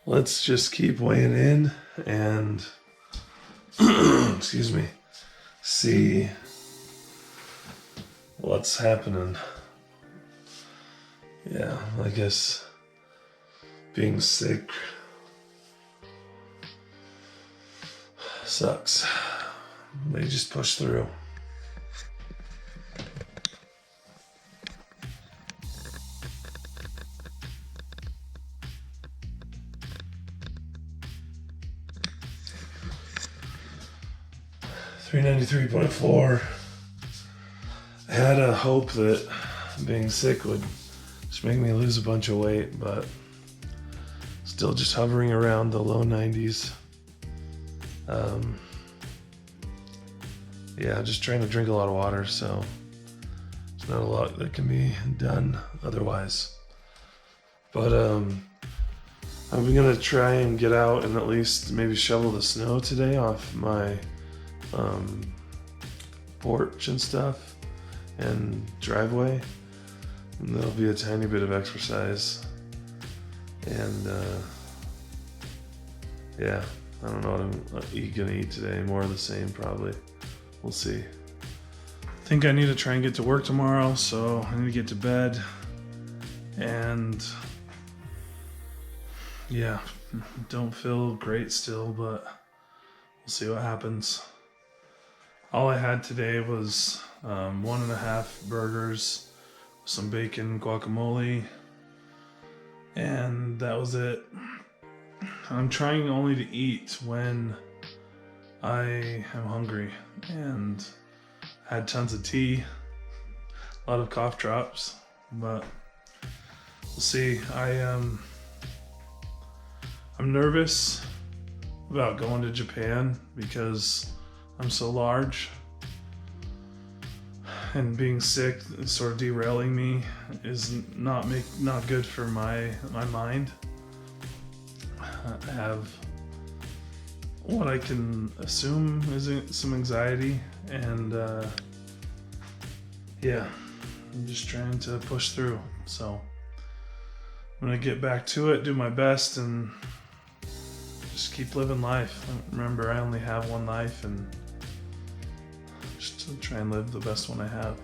let's just keep weighing in and excuse me, see what's happening. Yeah, I guess being sick sucks. They just push through. $393.4. I had a hope that being sick would just make me lose a bunch of weight, but still just hovering around the low 90s. Yeah, just trying to drink a lot of water, so there's not a lot that can be done otherwise. But I'm gonna try and get out and at least maybe shovel the snow today off my porch and stuff and driveway, and that'll be a tiny bit of exercise. And yeah, I don't know what I'm gonna eat today. More of the same, probably. We'll see. I think I need to try and get to work tomorrow, so I need to get to bed. And yeah, don't feel great still, but we'll see what happens. All I had today was 1.5 burgers, some bacon, guacamole, and that was it. I'm trying only to eat when I am hungry, and had tons of tea, a lot of cough drops, but we'll see. I'm nervous about going to Japan because I'm so large, and being sick is sort of derailing me is not good for my mind. I have what I can assume is some anxiety, and yeah, I'm just trying to push through. So I'm gonna get back to it, do my best, and just keep living life. Remember, I only have one life, and just to try and live the best one I have.